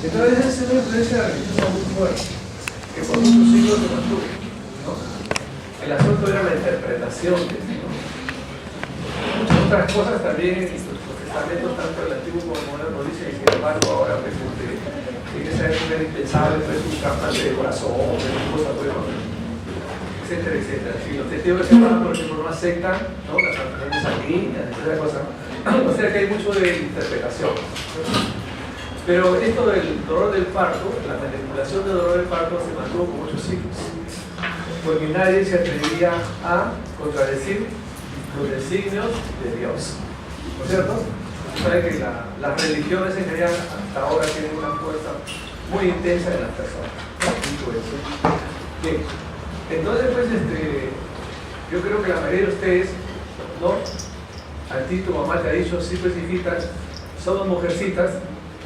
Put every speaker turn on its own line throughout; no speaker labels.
Entonces esa es una influencia religiosa muy fuerte, que por muchos siglos se mantuvo, ¿no? El asunto era la interpretación de esto, ¿no? Muchas otras cosas también, los testamentos tanto el antiguo como el moderno dicen, y sin embargo ahora pues, en esa época era impensable, pues un trasplante de corazón, de cosas, pues, ¿no? Etcétera, etcétera. Si los testigos que se van, por ejemplo, una secta, ¿no? Las transfusiones sanguíneas, etcétera, cosas. O sea que hay mucho de interpretación. Pero esto del dolor del parto, la manipulación del dolor del parto se mantuvo por muchos siglos. Porque nadie se atrevía a contradecir los designios de Dios. ¿No es cierto? Saben que las religiones en general hasta ahora tienen una fuerza muy intensa en las personas. Bien. Entonces, pues, yo creo que la mayoría de ustedes, ¿no? A ti tu mamá te ha dicho, si especificas, somos mujercitas,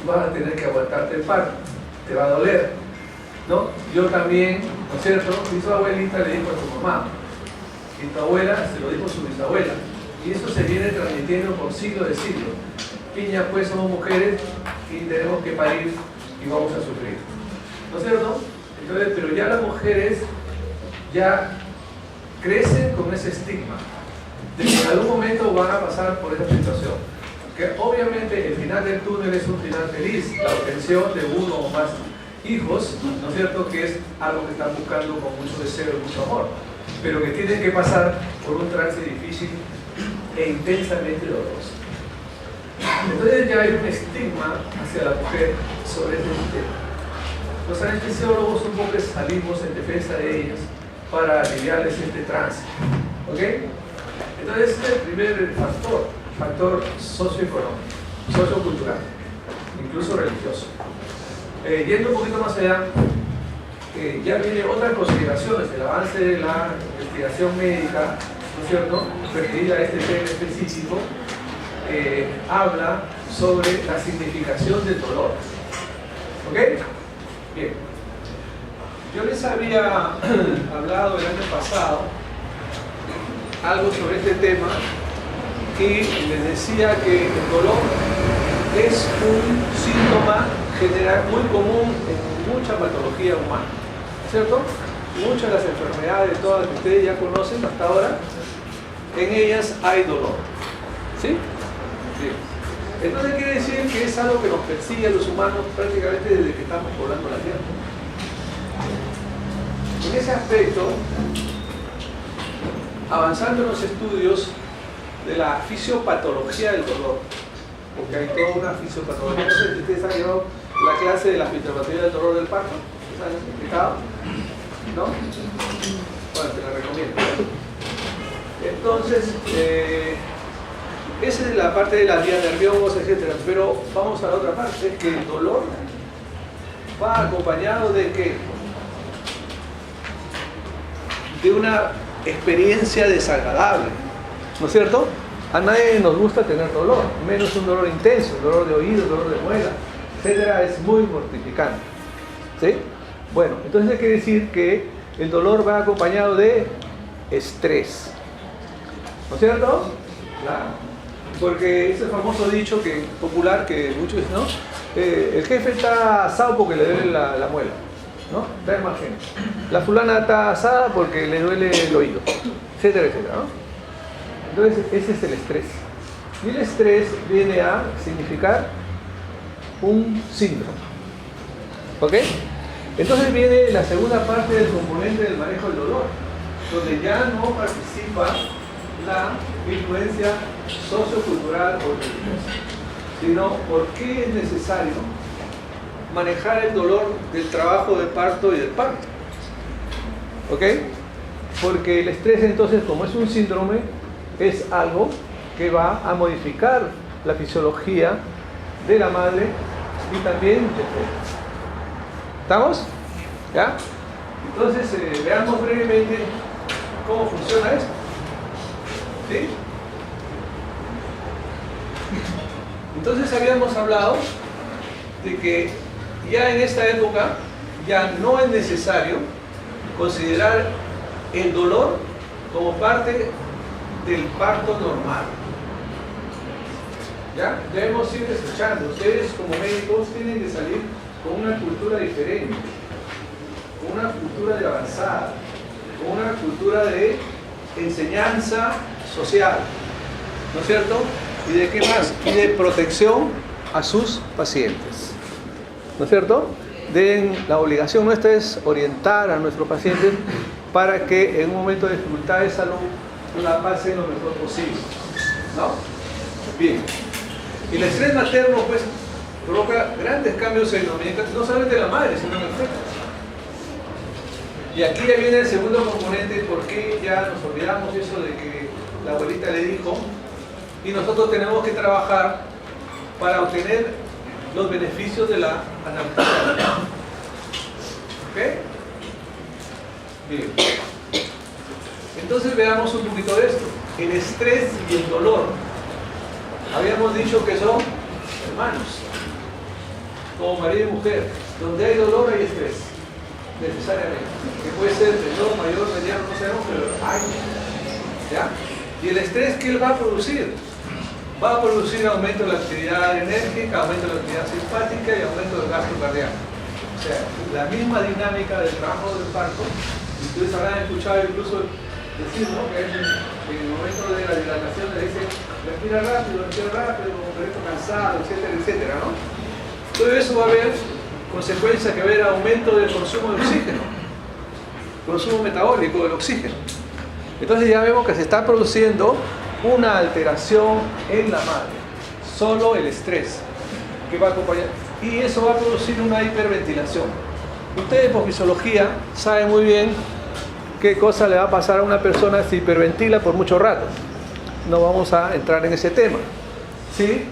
vas a tener que aguantarte el parto, te va a doler, ¿no? Yo también, ¿no es cierto? Y su abuelita le dijo a tu mamá, y tu abuela se lo dijo a su bisabuela, y eso se viene transmitiendo por siglos de siglos. Piña, pues, somos mujeres y tenemos que parir y vamos a sufrir, ¿no es cierto? Entonces, pero ya las mujeres ya crecen con ese estigma de que en algún momento van a pasar por esa situación, que obviamente el final del túnel es un final feliz, la obtención de uno o más hijos, ¿no es cierto?, que es algo que están buscando con mucho deseo y mucho amor, pero que tienen que pasar por un trance difícil e intensamente doloroso. Entonces ya hay un estigma hacia la mujer sobre este tema. Los anestesiólogos un poco salimos en defensa de ellas para aliviarles este trance, ¿ok? Entonces este es el primer factor socioeconómico, sociocultural, incluso religioso. Yendo un poquito más allá, ya viene otras consideraciones, el avance de la investigación médica, ¿no es cierto?, referida a este tema específico, habla sobre la significación del dolor, ¿ok? Bien. Yo les había hablado el año pasado algo sobre este tema y les decía que el dolor es un síntoma general muy común en mucha patología humana, ¿cierto? Muchas de las enfermedades, todas que ustedes ya conocen hasta ahora, en ellas hay dolor, ¿sí? Bien. Entonces quiere decir que es algo que nos persigue a los humanos prácticamente desde que estamos poblando la Tierra. En ese aspecto, avanzando en los estudios de la fisiopatología del dolor, porque hay toda una fisiopatología. No sé si ustedes han llevado la clase de la fisiopatología del dolor del parto, ¿ustedes han explicado? ¿No? Bueno, te la recomiendo. Entonces, esa es la parte de las vías nerviosas, etc. Pero vamos a la otra parte, que el dolor va acompañado de ¿qué? De una experiencia desagradable, ¿no es cierto? A nadie nos gusta tener dolor, menos un dolor intenso, dolor de oído, dolor de muela, etcétera, es muy mortificante, ¿sí? Bueno, entonces quiere decir que el dolor va acompañado de estrés, ¿no es cierto? Claro. Porque ese famoso dicho que, popular que muchos, ¿no? El jefe está asado porque le duele la muela, ¿no? Está más gente. La fulana está asada porque le duele el oído, etcétera, etcétera, ¿no? Entonces ese es el estrés. Y el estrés viene a significar un síndrome, ¿ok? Entonces viene la segunda parte del componente del manejo del dolor, donde ya no participa la influencia sociocultural o religiosa, sino por qué es necesario manejar el dolor del trabajo de parto y del parto, ¿ok? Porque el estrés, entonces, como es un síndrome, es algo que va a modificar la fisiología de la madre y también del bebé. ¿Estamos? ¿Ya? Entonces, veamos brevemente cómo funciona esto. ¿Sí? Entonces habíamos hablado de que ya en esta época ya no es necesario considerar el dolor como parte del parto normal. ¿Ya? Debemos ir escuchando. Ustedes como médicos tienen que salir con una cultura diferente, con una cultura de avanzada, con una cultura de enseñanza social, ¿no es cierto? ¿Y de qué más? Y de protección a sus pacientes, ¿no es cierto? La obligación nuestra es orientar a nuestros pacientes para que en un momento de dificultad de salud la pasen lo mejor posible, ¿no? Bien. Y el estrés materno, pues, provoca grandes cambios en no solamente de la madre, sino en el feto. Y aquí ya viene el segundo componente, porque ya nos olvidamos eso de que la abuelita le dijo, y nosotros tenemos que trabajar para obtener los beneficios de la analgesia. ¿Ok? Bien. Entonces veamos un poquito de esto. El estrés y el dolor. Habíamos dicho que son hermanos, como marido y mujer. Donde hay dolor hay estrés, necesariamente. Que puede ser menor, mayor, mediano, no sabemos, pero hay. ¿Ya? Y el estrés, ¿qué él va a producir? Va a producir aumento de la actividad enérgica, aumento de la actividad simpática y aumento del gasto cardíaco. O sea, la misma dinámica del trabajo del parto. Ustedes habrán escuchado incluso decir, ¿no?, que en el momento de la dilatación le dicen respira rápido, perrito cansado, etcétera, etcétera, ¿no? Todo eso va a haber consecuencias, que va a haber aumento del consumo de oxígeno, consumo metabólico del oxígeno. Entonces ya vemos que se está produciendo una alteración en la madre, solo el estrés que va a acompañar, y eso va a producir una hiperventilación. Ustedes por fisiología saben muy bien qué cosa le va a pasar a una persona si hiperventila por mucho rato. No vamos a entrar en ese tema, ¿sí?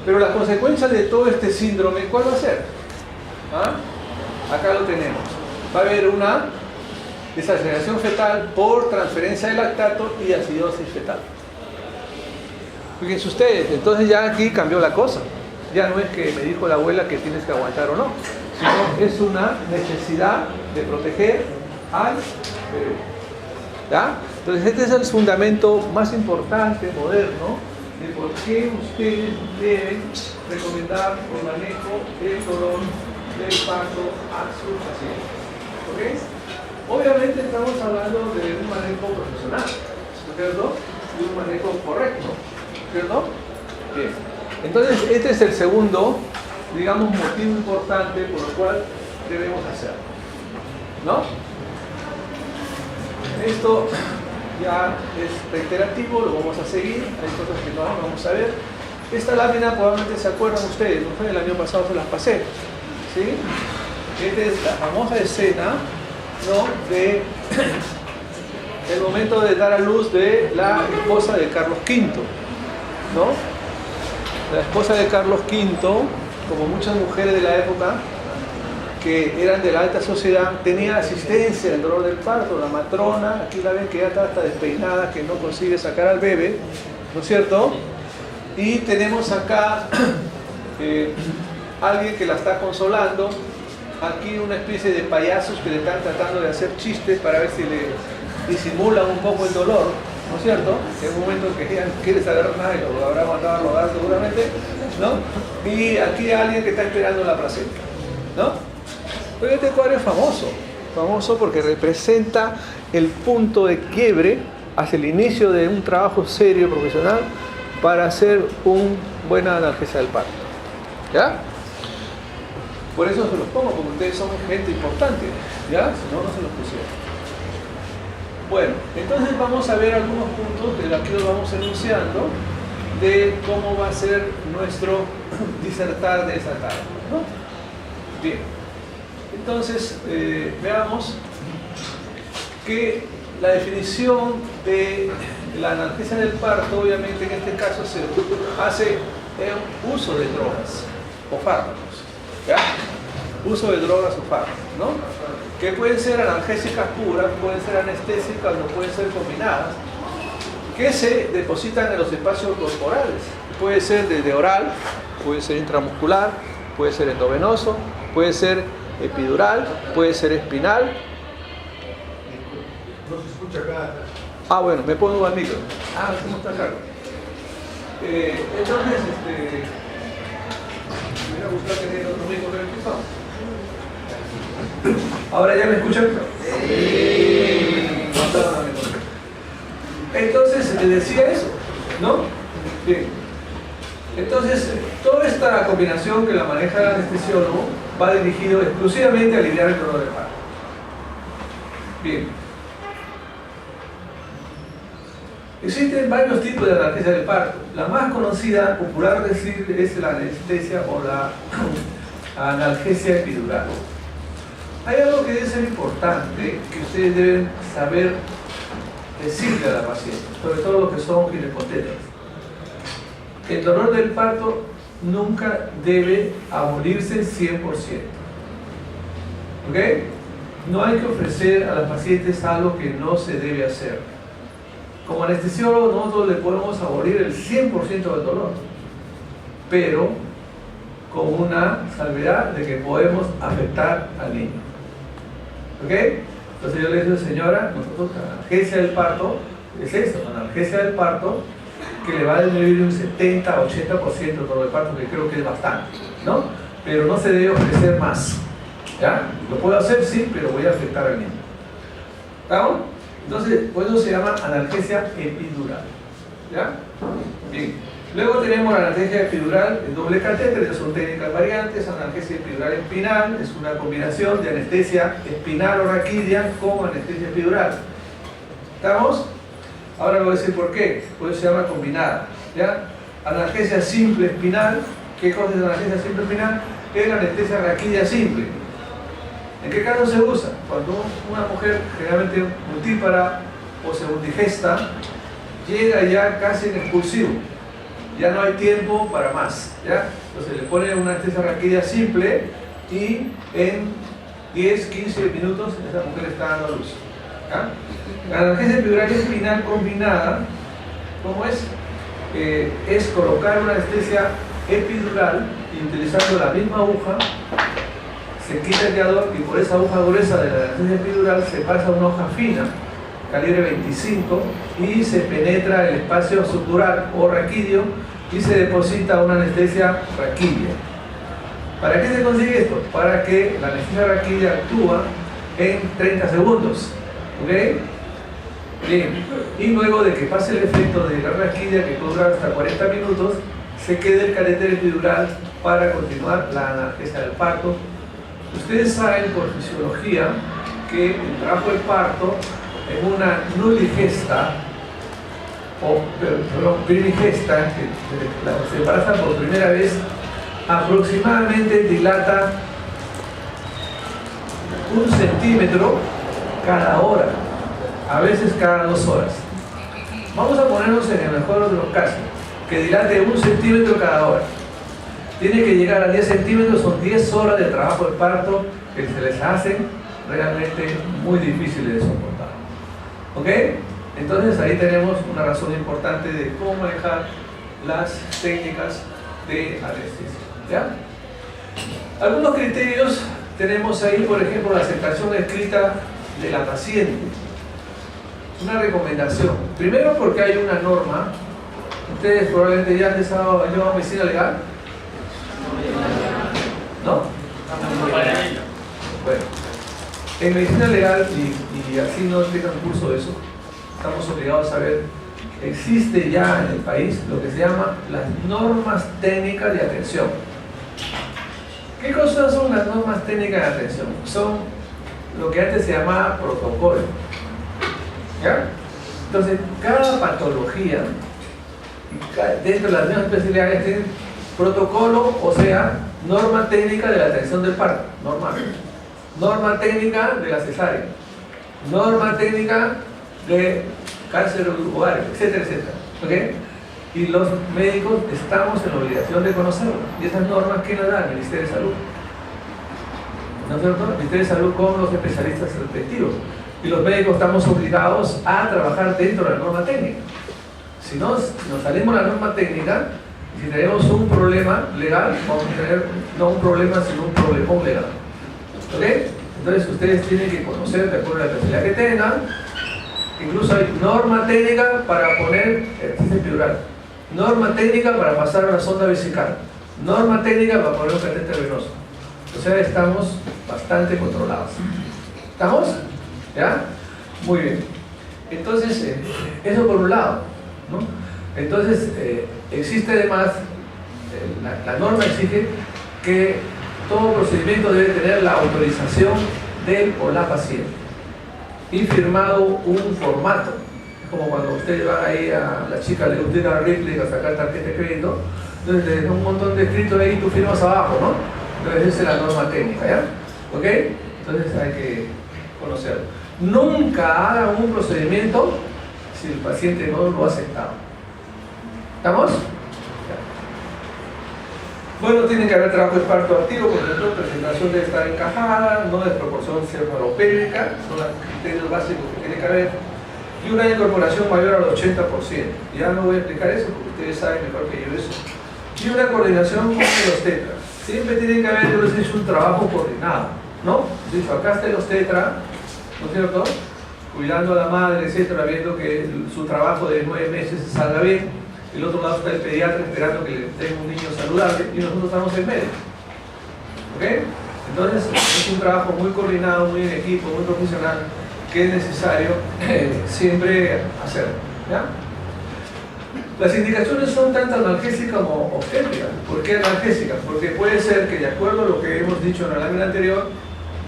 Pero las consecuencias de todo este síndrome, ¿cuál va a ser? ¿Ah? Acá lo tenemos. Va a haber una desaceleración fetal por transferencia de lactato y acidosis fetal. Fíjense ustedes, entonces ya aquí cambió la cosa. Ya no es que me dijo la abuela que tienes que aguantar o no, sino es una necesidad de proteger al bebé. ¿Ya? Entonces este es el fundamento más importante, moderno, de por qué ustedes deben recomendar el manejo del dolor del parto a sus pacientes. ¿Ok? Obviamente estamos hablando de un manejo profesional, ¿no es cierto? De un manejo correcto, ¿cierto? Bien. Entonces este es el segundo, digamos, motivo importante por el cual debemos hacerlo, ¿no? Esto ya es reiterativo, lo vamos a seguir, hay cosas que no vamos a ver. Esta lámina probablemente se acuerdan ustedes, no fue el año pasado, se las pasé, ¿sí? Esta es la famosa escena, ¿no?, de el momento de dar a luz de la esposa de Carlos V, ¿no? La esposa de Carlos V, como muchas mujeres de la época que eran de la alta sociedad, tenía asistencia en el dolor del parto. La matrona, aquí la ven que ya está hasta despeinada, que no consigue sacar al bebé, ¿no es cierto? Y tenemos acá alguien que la está consolando. Aquí una especie de payasos que le están tratando de hacer chistes para ver si le disimulan un poco el dolor, ¿no es cierto? En un momento que ella no quiere saber nada y lo habrá mandado a rodar seguramente, ¿no? Y aquí alguien que está esperando la placenta, ¿no? Pero este cuadro es famoso porque representa el punto de quiebre hacia el inicio de un trabajo serio, profesional, para hacer una buena analgesia del parto. ¿Ya? Por eso se los pongo, porque ustedes son gente importante, ¿ya? Si no, no se los pusieron. Bueno, entonces vamos a ver algunos puntos, de aquí los vamos enunciando, de cómo va a ser nuestro disertar de esa tarde, ¿no? Bien, entonces veamos que la definición de la analgesia del parto, obviamente en este caso se hace en uso de drogas o fármacos, ¿ya? Uso de drogas o fármacos, ¿no? Que pueden ser analgésicas puras, pueden ser anestésicas, no pueden ser combinadas, que se depositan en los espacios corporales. Puede ser desde oral, puede ser intramuscular, puede ser endovenoso, puede ser epidural, puede ser espinal.
No se escucha acá.
Ah, bueno, me pongo al micro. Ah, ¿cómo está Carlos? Entonces, me hubiera gustado tener otro micro que el piso. ¿Ahora ya me escuchan? Sí. Entonces, les decía eso, ¿no? Bien. Entonces, toda esta combinación que la maneja el anestesiólogo va dirigido exclusivamente a aliviar el dolor del parto. Bien. Existen varios tipos de analgesia del parto. La más conocida, popular decir, es la anestesia o la analgesia epidural. Hay algo que debe ser importante que ustedes deben saber decirle a la paciente, sobre todo los que son ginecotetras. El dolor del parto nunca debe abolirse 100%. ¿Ok? No hay que ofrecer a las pacientes algo que no se debe hacer. Como anestesiólogo nosotros le podemos abolir el 100% del dolor, pero con una salvedad de que podemos afectar al niño. ¿Ok? Entonces yo le digo, señora, nosotros la analgesia del parto es eso, la analgesia del parto que le va a disminuir un 70-80% el dolor del parto, que creo que es bastante, ¿no? Pero no se debe ofrecer más, ¿ya? Lo puedo hacer, sí, pero voy a afectar al niño. ¿Estamos? Entonces, por eso se llama analgesia epidural, ¿ya? Bien. Luego tenemos la analgesia epidural en doble catéter, que son técnicas variantes. Analgesia epidural espinal es una combinación de anestesia espinal o raquidia con anestesia epidural. ¿Estamos? Ahora le voy a decir por qué. Por eso se llama combinada, ¿ya? Analgesia simple espinal. ¿Qué cosa es analgesia simple espinal? Es la anestesia raquidia simple. ¿En qué caso se usa? Cuando una mujer, generalmente multípara o segundigesta, llega ya casi en expulsivo. Ya no hay tiempo para más, ¿ya? Entonces le pone una anestesia raquidia simple y en 10-15 minutos esa mujer está dando a luz, ¿ya? La analgesia epidural espinal combinada, ¿cómo es? Es colocar una anestesia epidural y utilizando la misma aguja se quita el guiador y por esa aguja gruesa de la anestesia epidural se pasa una hoja fina calibre 25 y se penetra el espacio subdural o raquidio y se deposita una anestesia raquidia. ¿Para qué se consigue esto? Para que la anestesia raquidia actúa en 30 segundos. ¿Ok? Bien. Y luego de que pase el efecto de la raquidia, que puede durar hasta 40 minutos, se queda el catéter epidural para continuar la analgesia del parto. Ustedes saben por fisiología que el trabajo del parto en una nuligesta o primigesta, que se embaraza por primera vez, aproximadamente dilata 1 centímetro cada hora, a veces cada 2 horas. Vamos a ponernos en el mejor de los casos, que dilate 1 centímetro cada hora. Tiene que llegar a 10 centímetros, son 10 horas de trabajo de parto que se les hacen realmente muy difíciles de soportar. ¿Ok? Entonces ahí tenemos una razón importante de cómo manejar las técnicas de anestesia, ¿ya? Algunos criterios tenemos ahí, por ejemplo, la aceptación escrita de la paciente. Una recomendación. Primero porque hay una norma. Ustedes probablemente ya han llevado medicina legal. ¿No? Bueno, en medicina legal, y así no tengan curso de eso, estamos obligados a saber, existe ya en el país lo que se llama las normas técnicas de atención. ¿Qué cosas son las normas técnicas de atención? Son lo que antes se llamaba protocolo, ¿ya? Entonces, cada patología, dentro de las mismas especialidades, tiene protocolo, o sea, norma técnica de la atención del parto, normal. Norma técnica de la cesárea, norma técnica de cáncer ovario, etcétera, etcétera. ¿Okay? Y los médicos estamos en la obligación de conocerlo. Y esas normas, ¿quién las da? El Ministerio de Salud. ¿No es cierto? El Ministerio de Salud con los especialistas respectivos. Y los médicos estamos obligados a trabajar dentro de la norma técnica. Si no, nos salimos de la norma técnica, si tenemos un problema legal, vamos a tener no un problema, sino un problemón legal. ¿Ok? Entonces ustedes tienen que conocer, de acuerdo a la especialidad que tengan. Incluso hay norma técnica para poner anestesia epidural, norma técnica para pasar una sonda vesical, norma técnica para poner un catéter venoso. O sea, estamos bastante controlados. ¿Estamos? ¿Ya? Muy bien. Entonces, eso por un lado, ¿no? Entonces, existe además, la norma exige que todo procedimiento debe tener la autorización del o la paciente y firmado un formato. Es como cuando ustedes van ahí a la chica, le gusta ir a Ripley a sacar tarjeta de crédito, entonces le dejan un montón de escritos ahí y tú firmas abajo, ¿no? Entonces esa es la norma técnica, ¿ya? ¿Ok? Entonces hay que conocerlo. Nunca hagan un procedimiento si el paciente no lo ha aceptado. ¿Estamos? Bueno, tienen que haber trabajo de parto activo, por ejemplo, presentación debe estar encajada, no desproporción cefalopélvica, son los criterios básicos que tiene que haber, y una incorporación mayor al 80%. Ya no voy a explicar eso porque ustedes saben mejor que yo eso. Y una coordinación con el obstetra. Siempre tiene que haber, yo les he dicho, un trabajo coordinado, ¿no? De hecho, acá está el obstetra, ¿no es cierto? Cuidando a la madre, etcétera, viendo que su trabajo de 9 meses salga bien. El otro lado está el pediatra esperando que le tenga un niño saludable y nosotros estamos en medio. ¿Ok? Entonces es un trabajo muy coordinado, muy en equipo, muy profesional, que es necesario siempre hacer. ¿Ya? Las indicaciones son tanto analgésicas como obstétricas. ¿Por qué analgésicas? Porque puede ser que, de acuerdo a lo que hemos dicho en la lámina anterior,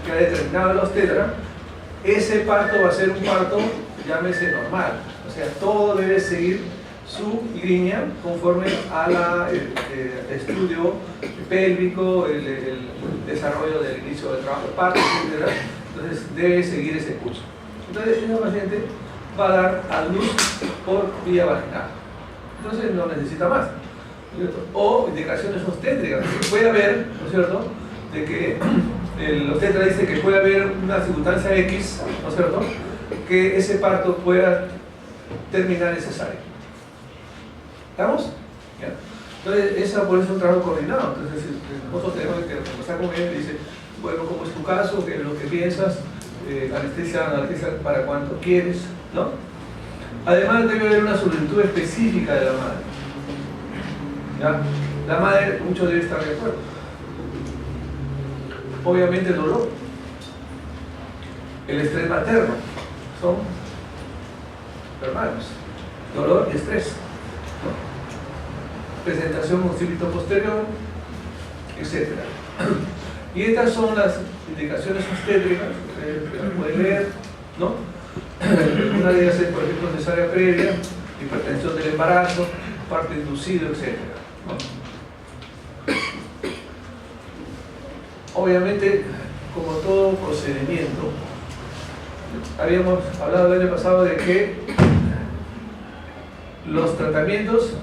que ha determinado la obstetra, ese parto va a ser un parto, llámese normal. O sea, todo debe seguir su línea conforme al estudio pélvico, el desarrollo del inicio del trabajo de parto, etc. Entonces debe seguir ese curso. Entonces esa paciente va a dar a luz por vía vaginal. Entonces no necesita más, ¿no es cierto? O indicaciones obstétricas, que puede haber, ¿no es cierto?, de que el obstetra dice que puede haber una circunstancia X, ¿no es cierto?, que ese parto pueda terminar en cesárea. ¿Estamos? ¿Ya? Entonces, por eso es un trabajo coordinado. Entonces, nosotros tenemos que conversar con él y dice, bueno, ¿cómo es tu caso? ¿Qué es lo que piensas? Analgesia para cuánto quieres, ¿no? Además, debe haber una solicitud específica de la madre. ¿Ya? La madre, muchos deben estar de acuerdo. Obviamente, el dolor, el estrés materno, son hermanos. Dolor y estrés, ¿no? Presentación ocípito posterior, etc. Y estas son las indicaciones obstétricas que las pueden leer, ¿no? Una de ellas es, por ejemplo, cesárea previa, hipertensión del embarazo, parto inducido, etc. ¿no? Obviamente, como todo procedimiento, habíamos hablado el año pasado de que los tratamientos,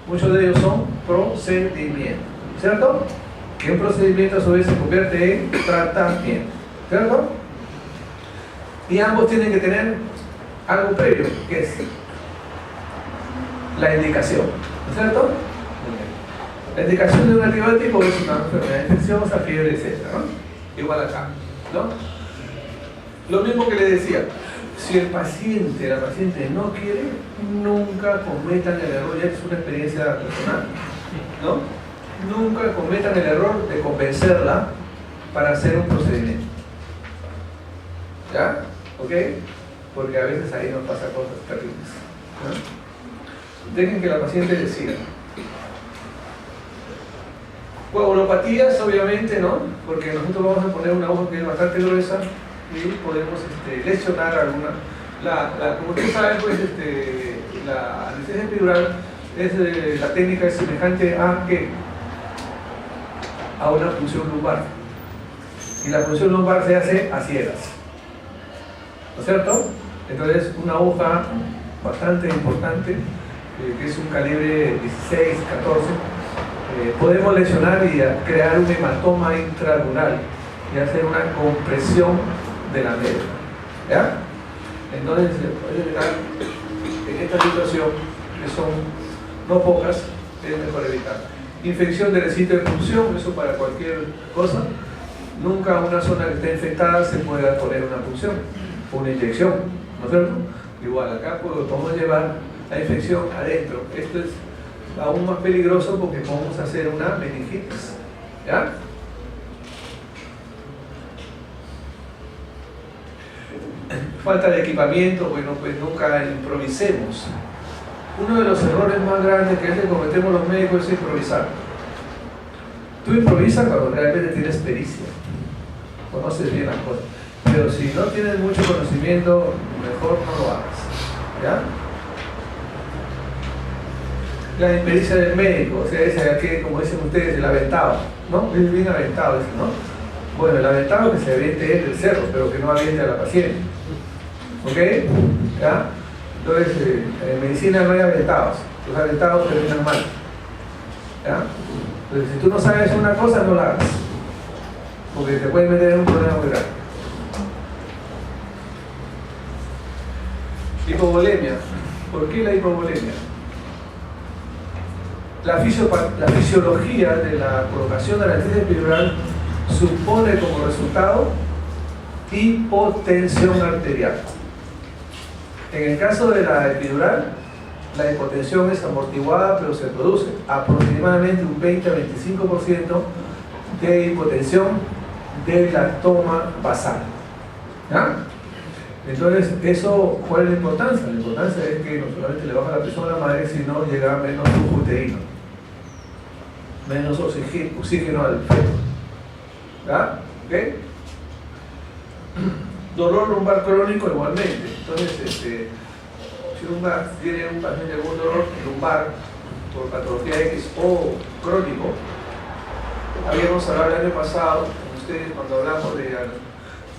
muchos de ellos son procedimientos, ¿cierto? Que un procedimiento a su vez se convierte en tratamiento, ¿cierto? Y ambos tienen que tener algo previo, que es la indicación, ¿no es cierto? La indicación de un antibiótico es una enfermedad infecciosa, fiebre, etc., ¿no? Igual acá, ¿no? Lo mismo que le decía, si el paciente, la paciente no quiere, nunca cometan el error, ya que es una experiencia personal, ¿no? Nunca cometan el error de convencerla para hacer un procedimiento. ¿Ya? ¿Ok? Porque a veces ahí nos pasan cosas terribles, ¿no? Dejen que la paciente decida. Coagulopatías, obviamente, ¿no? Porque nosotros vamos a poner una aguja que es bastante gruesa y podemos lesionar alguna. Como ustedes saben, pues, la anestesia epidural es, la técnica es semejante a ¿qué? A una punción lumbar. Y la punción lumbar se hace a ciegas, ¿no es cierto? Entonces, una aguja bastante importante, que es un calibre 16, 14, podemos lesionar y crear un hematoma intradural y hacer una compresión de la médula. ¿Ya? Entonces, puede llegar en esta situación, que son no pocas, es mejor evitar. Infección del sitio de punción, eso para cualquier cosa. Nunca una zona que esté infectada se puede poner una punción o una inyección, ¿no es cierto? Igual acá podemos llevar la infección adentro. Esto es aún más peligroso porque podemos hacer una meningitis. ¿Ya? falta de equipamiento, bueno, pues nunca improvisemos. Uno de los errores más grandes que cometemos los médicos es improvisar. Tú improvisas cuando realmente tienes pericia, conoces bien las cosas. Pero si no tienes mucho conocimiento, mejor no lo hagas. ¿Ya? La impericia del médico, o sea, ese de aquí, como dicen ustedes, el aventado, ¿no? Es bien aventado ese, ¿no? Bueno, el aventado que se aviente es del cerro, pero que no aviente a la paciente. ¿Ok? ¿Ya? Entonces, en medicina no hay aventados. Los aventados terminan mal. ¿Ya? Entonces, si tú no sabes una cosa, no la hagas. Porque te puede meter en un problema muy grave. Hipovolemia. ¿Por qué la hipovolemia? La fisiología de la colocación de la anestesia epidural supone como resultado hipotensión arterial. En el caso de la epidural, la hipotensión es amortiguada, pero se produce aproximadamente un 20 a 25% de hipotensión de la toma basal. ¿Ya? Entonces, eso, ¿cuál es la importancia? La importancia es que no solamente le baja la presión a la madre, sino llega a menos flujo uterino, menos oxígeno al feto. ¿Ya? ¿Ok? Dolor lumbar crónico igualmente. Entonces, si tiene un paciente con dolor lumbar por patología X o crónico, habíamos hablado el año pasado con ustedes cuando hablamos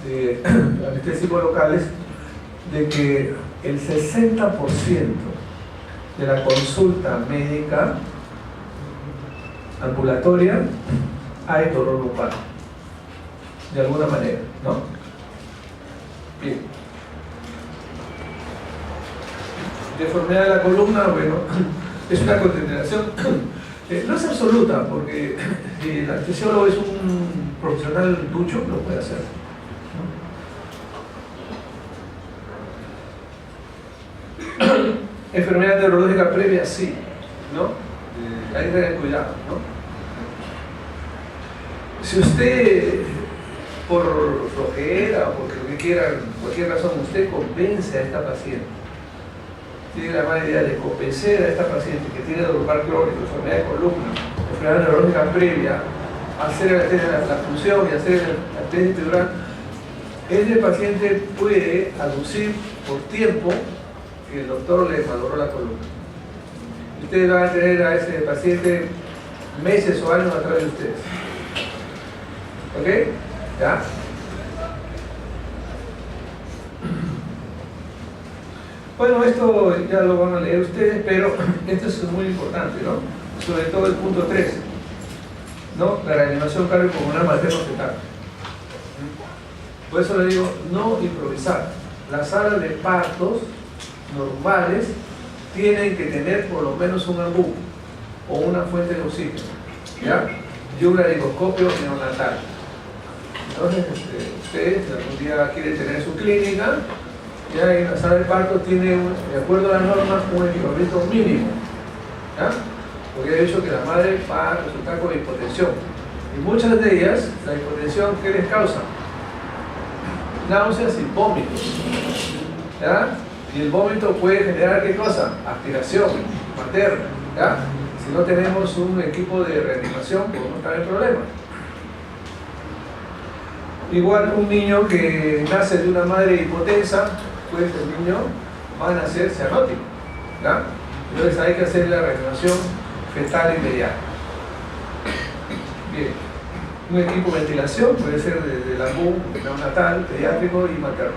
de anestésicos locales, de que el 60% de la consulta médica ambulatoria hay dolor lumbar, de alguna manera, ¿no? Bien. Deformidad de la columna, bueno, es una contaminación, no es absoluta, porque si el anestesiólogo es un profesional ducho, lo puede hacer, ¿no? Enfermedad neurológica previa, sí, ¿no? Hay que tener cuidado, ¿no? Si usted, por flojera o porque lo que quiera, cualquier razón, usted convence a esta paciente, tiene la mala idea de convencer a esta paciente que tiene dolor lumbar crónico, enfermedad de columna, enfermedad neurológica previa, hacer la función y hacer la anestesia epidural, este paciente puede aducir por tiempo que el doctor le valoró la columna. Ustedes van a tener a ese paciente meses o años atrás de ustedes. ¿Ok? ¿Ya? Bueno, esto ya lo van a leer ustedes, pero esto es muy importante, ¿no? Sobre todo el punto 3, ¿no? La reanimación cardiopulmonar materno-fetal. Por eso le digo, no improvisar. Las salas de partos normales tienen que tener por lo menos un AMBU o una fuente de oxígeno, ¿ya? Y un laringoscopio neonatal. Entonces, ustedes algún día quieren tener su clínica, ya en la sala de parto tiene, de acuerdo a las normas, un equipamiento mínimo, ¿ya? Porque he dicho que la madre va a resultar con hipotensión. Y muchas de ellas, la hipotensión, ¿qué les causa? Náuseas y vómitos, ¿ya? Y el vómito puede generar, ¿qué cosa? Aspiración materna, ¿ya? Si no tenemos un equipo de reanimación, podemos estar en problemas. Igual un niño que nace de una madre hipotensa, pues el niño va a nacer cianótico, ¿ya? Entonces hay que hacer la reanimación fetal inmediata. Bien. Un equipo de ventilación puede ser del AMBU, neonatal, pediátrico y materno.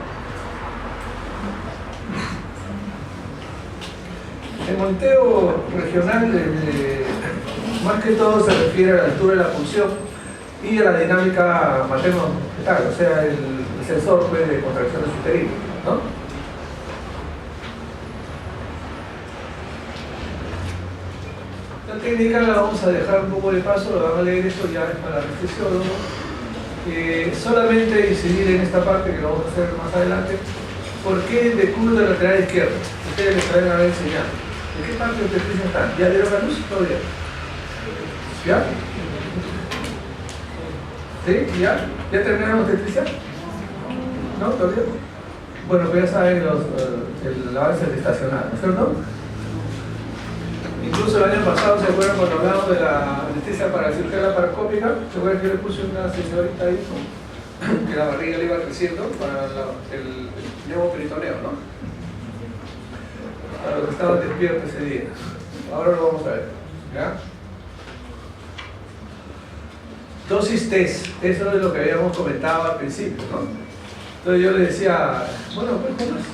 El monitoreo regional más que todo se refiere a la altura de la función y a la dinámica materno-fetal, o sea, el sensor pues, de contracciones uterinas, ¿no? La técnica la vamos a dejar un poco de paso, lo van a leer, esto ya es para el anestesiólogo. Solamente incidir en esta parte que lo vamos a hacer más adelante. ¿Por qué decúbito de lateral izquierdo? Ustedes les saben haber enseñado. ¿En qué parte de obstetricia están? ¿Ya dieron la luz? Todavía. ¿Ya? ¿Sí? ¿Ya? ¿Ya terminaron obstetricia? ¿No? ¿Todavía? Bueno, pues ya saben el avance gestacional, ¿no es cierto? Incluso el año pasado, ¿se acuerdan cuando hablamos de la anestesia para la cirugía laparoscópica? ¿Se acuerdan que yo le puse una señorita ahí que la barriga le iba creciendo para el neumoperitoneo, ¿no? Para los que estaban despiertos ese día. Ahora lo vamos a ver, ¿ya? Dosis test, eso es lo que habíamos comentado al principio, ¿no? Entonces yo le decía, bueno, pues ¿cómo es?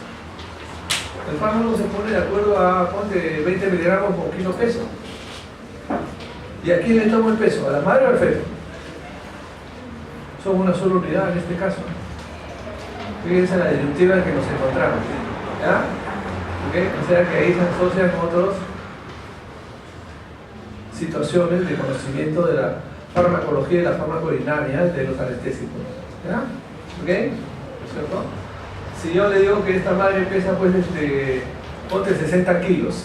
El fármaco se pone de acuerdo a, ponte, 20 miligramos por kilo peso. ¿Y a quién le tomo el peso? ¿A la madre o al feto? Son una sola unidad en este caso. Fíjense la disyuntiva en que nos encontramos, ¿ya? ¿Okay? O sea que ahí se asocian otras situaciones de conocimiento de la farmacología y la farmacodinámica de los anestésicos, ¿ya? ¿Ok? ¿Cierto? Si yo le digo que esta madre pesa, pues, ponte 60 kilos,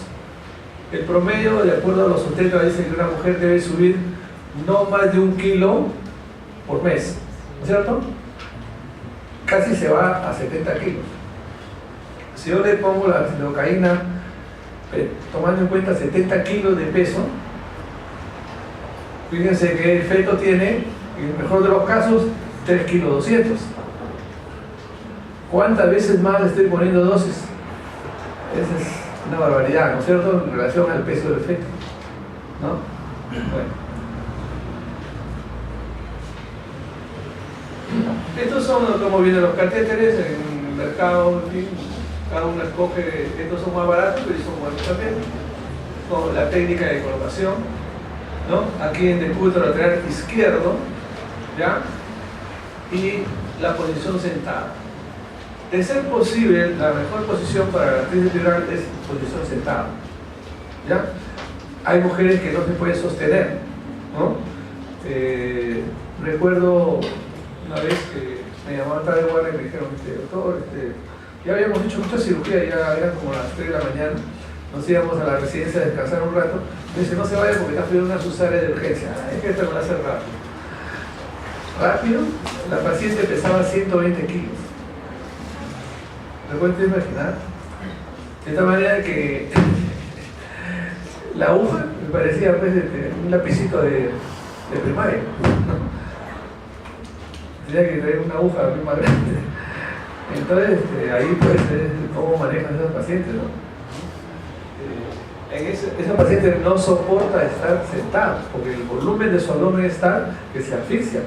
el promedio, de acuerdo a los obstetras, dice que una mujer debe subir no más de 1 kilo por mes, ¿no es cierto? Casi se va a 70 kilos. Si yo le pongo la lidocaína, tomando en cuenta 70 kilos de peso, fíjense que el feto tiene, en el mejor de los casos, 3 kilos 200. ¿Cuántas veces más le estoy poniendo dosis? Esa es una barbaridad, ¿no es cierto? En relación al peso del feto, ¿no? Bueno. Estos son como vienen los catéteres en el mercado, en fin, cada uno escoge, estos son más baratos, pero son buenos también. Con la técnica de colocación, ¿no? Aquí en decúbito lateral izquierdo, ¿ya? Y la posición sentada. De ser posible, la mejor posición para la actriz epidural es posición sentada, ¿ya? Hay mujeres que no se pueden sostener, ¿no? Recuerdo una vez que me llamaban tarde de guardia y me dijeron, doctor, ya habíamos hecho mucha cirugía, ya eran como las 3 de la mañana, nos íbamos a la residencia a descansar un rato. Me dice, no se vaya porque está pidiendo una cesárea de urgencia. Es que esta me la hace rápido. Rápido, la paciente pesaba 120 kilos. ¿Me pueden imaginar? De esta manera que la aguja me parecía pues, un lapicito de primaria. Tenía que traer una aguja muy más grande. Entonces, ahí pues, cómo manejan esos pacientes, ¿no? Esa paciente no soporta estar sentada, porque el volumen de su abdomen es tal que se asfixia,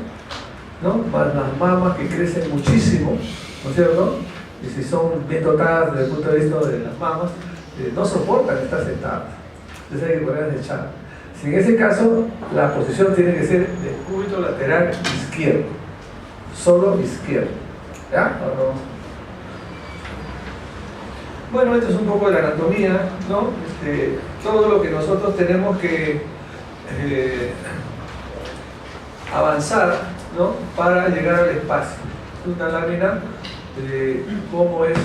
¿no? Más las mamas que crecen muchísimo, ¿no es cierto? Y si son bien dotadas desde el punto de vista de las mamas, no soportan estar sentadas. Entonces hay que ponerlas echadas. Si en ese caso, la posición tiene que ser de cúbito lateral izquierdo, solo izquierdo. ¿Ya? Ahora vamos. Bueno, esto es un poco de la anatomía, ¿no? Todo lo que nosotros tenemos que avanzar, ¿no? Para llegar al espacio. Una lámina de cómo es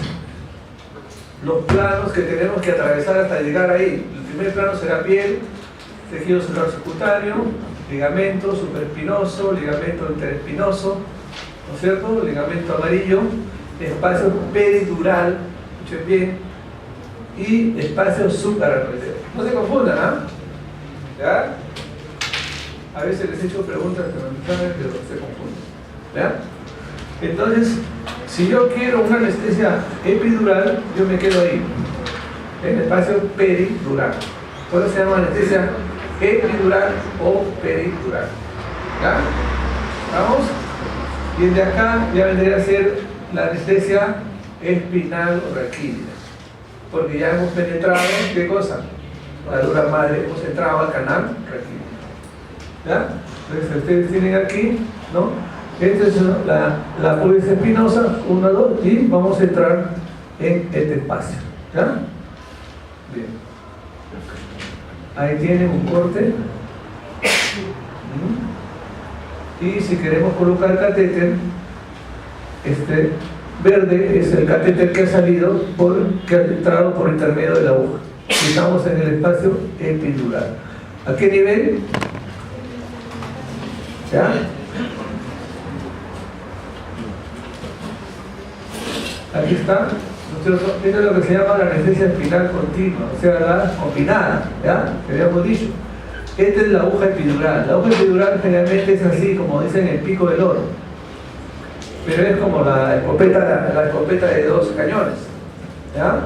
los planos que tenemos que atravesar hasta llegar ahí. El primer plano será piel, tejido celular subcutáneo, ligamento supraespinoso, ligamento interespinoso, ¿no es cierto? Ligamento amarillo, espacio peridural, escuchen bien, y espacio subaracnoideo. No se confundan, ¿ah? ¿Ya? A veces les he hecho preguntas que no saben, pero se confunden. ¿Ya? Entonces, si yo quiero una anestesia epidural, yo me quedo ahí, en el espacio peridural. Por eso se llama anestesia epidural o peridural. ¿Ya? ¿Vamos? Y desde acá ya vendría a ser la anestesia espinal o raquídea, porque ya hemos penetrado, ¿qué cosa? La dura madre, hemos entrado al canal raquídeo. ¿Ya? Entonces ustedes tienen aquí, ¿no? Esta es la pubis espinosa, 1, 2, y vamos a entrar en este espacio. ¿Ya? Bien. Ahí tienen un corte. Y si queremos colocar catéter, verde es el catéter que ha salido, que ha entrado por intermedio de la aguja. Estamos en el espacio epidural. ¿A qué nivel? ¿Ya? Aquí está, ¿no es cierto? Esto es lo que se llama la anestesia espinal continua, o sea, la combinada, ¿ya? Que habíamos dicho. Esta es la aguja epidural. La aguja epidural generalmente es así, como dicen, el pico del oro. Pero es como la escopeta de 2 cañones, ¿ya?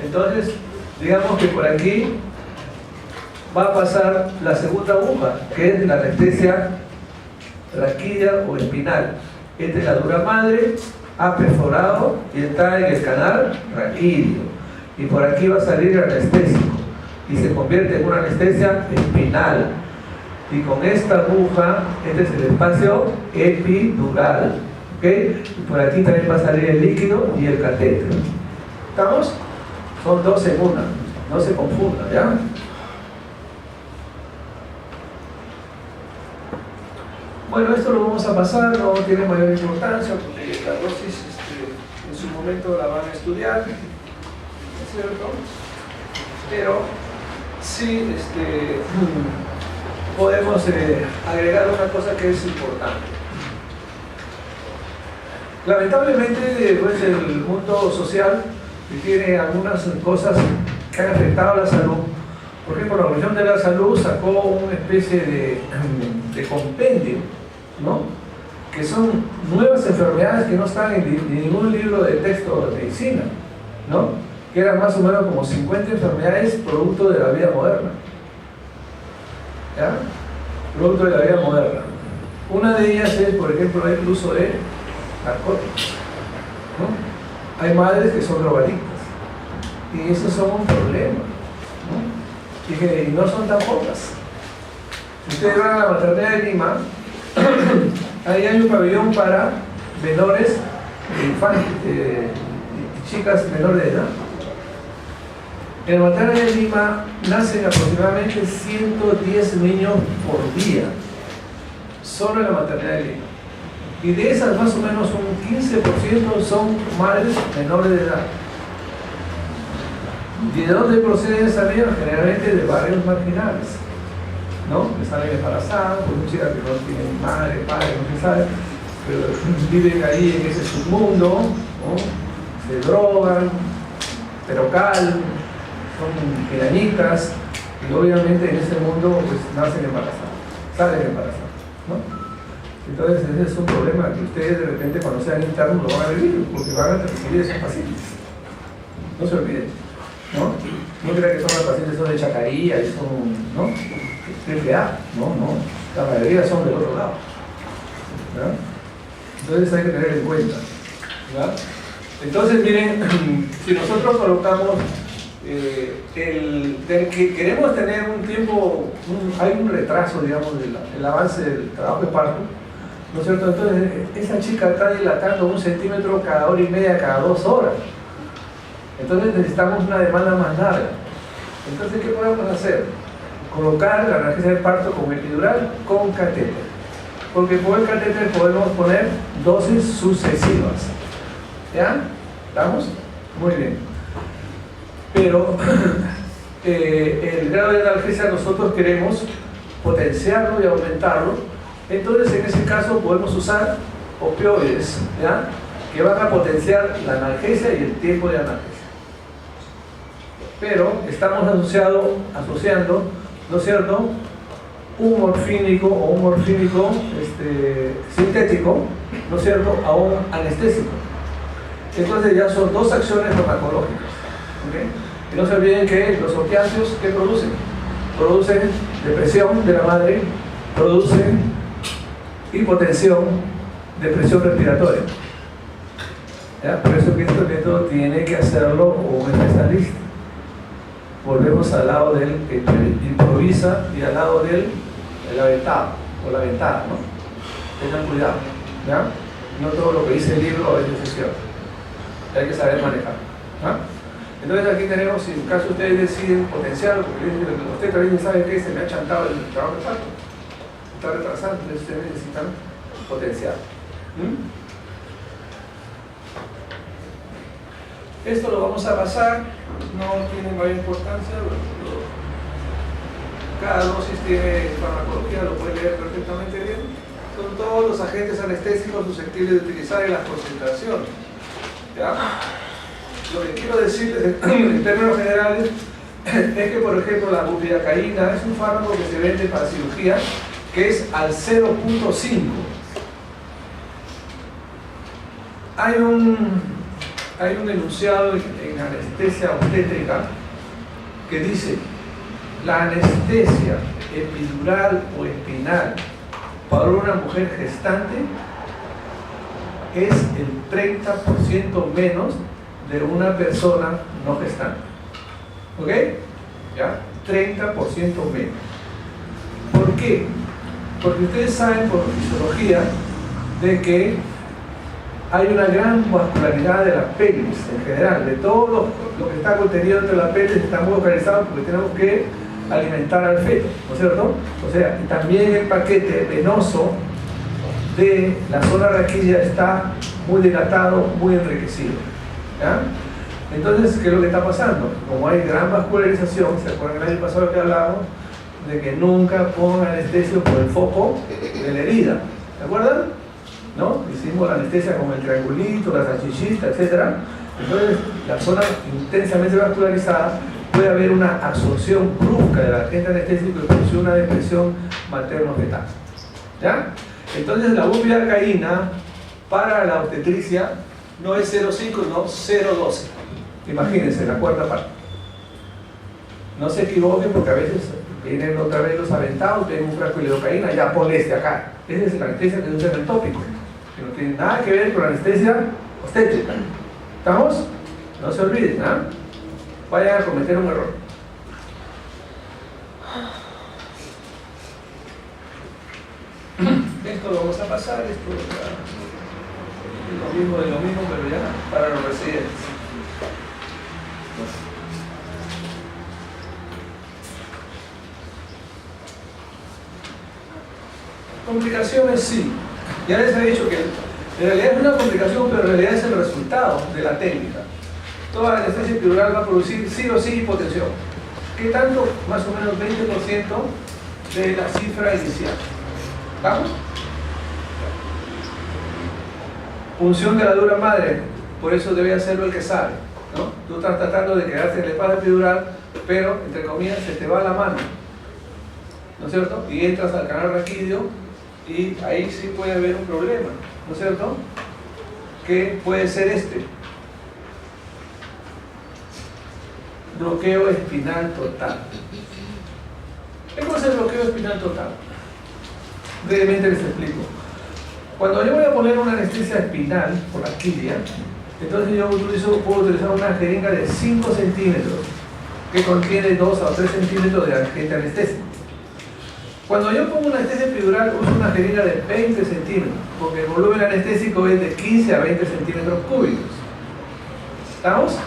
Entonces, digamos que por aquí va a pasar la segunda aguja, que es la anestesia raquídea o espinal. Esta es la dura madre, ha perforado y está en el canal raquídeo. Y por aquí va a salir el anestésico y se convierte en una anestesia espinal. Y con esta aguja, este es el espacio epidural. ¿Ok? Y por aquí también va a salir el líquido y el catéter. ¿Estamos? Son 2 en una, no se confundan, ¿ya? Bueno, esto lo vamos a pasar, no tiene mayor importancia, porque la dosis en su momento la van a estudiar, ¿no es cierto? Pero sí podemos agregar una cosa que es importante. Lamentablemente, pues, el mundo social tiene algunas cosas que han afectado a la salud. Por ejemplo, la Organización de la Salud sacó una especie de compendio, ¿no? Que son nuevas enfermedades que no están en ningún libro de texto de medicina, ¿no? Que eran más o menos como 50 enfermedades producto de la vida moderna, ¿ya? Producto de la vida moderna. Una de ellas es, por ejemplo, el uso de narcóticos, ¿no? Hay madres que son drogadictas y esos son un problema, ¿no? Y no son tan pocas. Si ustedes van a la maternidad de Lima, ahí hay un pabellón para menores, chicas menores de edad. En la maternidad de Lima nacen aproximadamente 110 niños por día, solo en la maternidad de Lima. Y de esas más o menos un 15% son madres menores de edad. ¿Y de dónde proceden esas niñas? Generalmente de barrios marginales, ¿no? Que salen embarazadas, por muchas que no tienen madre, padre, no se sabe, pero viven ahí en ese submundo, ¿no? Se drogan, pero son pirañitas, y obviamente en ese mundo pues nacen embarazadas, salen embarazadas, ¿no? Entonces ese es un problema que ustedes de repente cuando sean internos lo van a vivir, porque van a recibir esos pacientes. No se olviden, ¿no? No crean que son los pacientes son de Chacarilla y son, ¿no? TPA, no, la mayoría son del otro lado, ¿verdad? Entonces hay que tener en cuenta, ¿verdad? Entonces miren, si nosotros colocamos que queremos tener un tiempo, hay un retraso, digamos, del avance del trabajo de parto, ¿no es cierto? Entonces esa chica está dilatando 1 centímetro cada hora y media, cada 2 horas. Entonces necesitamos una demanda más larga. Entonces, ¿qué podemos hacer? Colocar la analgesia del parto con epidural con catéter. Porque por el catéter podemos poner dosis sucesivas. ¿Ya? ¿Estamos? Muy bien. Pero el grado de analgesia nosotros queremos potenciarlo y aumentarlo. Entonces, en ese caso podemos usar opioides, ¿ya? Que van a potenciar la analgesia y el tiempo de analgesia. Pero estamos asociando, ¿no es cierto?, un morfínico o un morfínico sintético, ¿no es cierto?, a un anestésico. Entonces ya son 2 acciones farmacológicas, ¿okay? Y no se olviden que los opiáceos, ¿qué producen? Producen depresión de la madre, producen hipotensión, depresión respiratoria. ¿Ya? Por eso que este método tiene que hacerlo un especialista. Volvemos al lado del improvisa y al lado del aventado o la ventada, ¿no? Tengan cuidado, ¿ya? No todo lo que dice el libro es decisión. Hay que saber manejar, ¿ya? Entonces aquí tenemos, si en caso ustedes deciden potenciarlo, porque usted también sabe que se me ha chantado el trabajo de parto, está retrasando, entonces ustedes necesitan potenciar. Esto lo vamos a pasar, no tiene mayor importancia, cada dosis tiene farmacología, lo puede leer perfectamente bien. Son todos los agentes anestésicos susceptibles de utilizar en las concentraciones. ¿Ya? Lo que quiero decirles en términos generales es que, por ejemplo, la bupivacaína es un fármaco que se vende para cirugía que es al 0.5. Hay un enunciado en anestesia obstétrica que dice: la anestesia epidural o espinal para una mujer gestante es el 30% menos de una persona no gestante. ¿Ok? ¿Ya? 30% menos. ¿Por qué? Porque ustedes saben por fisiología de que hay una gran vascularidad de la pelvis en general, de todo lo que está contenido dentro de la pelvis está muy localizado porque tenemos que alimentar al feto, ¿no es cierto? O sea, también el paquete venoso de la zona raquídea está muy dilatado, muy enriquecido. ¿Ya? Entonces, ¿qué es lo que está pasando? Como hay gran vascularización, ¿se acuerdan el año pasado que hablábamos de que nunca pongan anestesio por el foco de la herida? ¿Se acuerdan? ¿No? Hicimos la anestesia con el triangulito, la salchichita, etc. Entonces, la zona intensamente vascularizada puede haber una absorción brusca del agente anestésico y produce una depresión materno-fetal. ¿Ya? Entonces, la bupivacaína para la obstetricia no es 0.5, no 0.12. Imagínense, la cuarta parte. No se equivoquen porque a veces vienen otra vez los aventados, ven un frasco de lidocaína, ya ponle este acá. Esa es la anestesia que se usa en el tópico, que no tiene nada que ver con la anestesia obstétrica. ¿Estamos? No se olviden, ¿ah? Vayan a cometer un error. Esto lo vamos a pasar, esto es lo mismo de lo mismo, pero ya para los residentes. Complicaciones sí. Ya les he dicho que en realidad es una complicación, pero en realidad es el resultado de la técnica. Toda la anestesia epidural va a producir sí o sí hipotensión. ¿Qué tanto? Más o menos 20% de la cifra inicial. ¿Vamos? Función de la dura madre, por eso debe hacerlo el que sabe, ¿no? Tú estás tratando de quedarte en el espacio epidural, pero, entre comillas, se te va la mano, ¿no es cierto? Y entras al canal raquídeo y ahí sí puede haber un problema, ¿no es cierto? ¿Qué puede ser este? Bloqueo espinal total. ¿Qué cosa es el bloqueo espinal total? Brevemente les explico. Cuando yo voy a poner una anestesia espinal por la quilla, entonces yo puedo utilizar una jeringa de 5 centímetros que contiene 2 a 3 centímetros de agente anestésico. Cuando yo pongo una anestesia epidural, uso una jeringa de 20 centímetros, porque el volumen anestésico es de 15 a 20 centímetros cúbicos. ¿Estamos?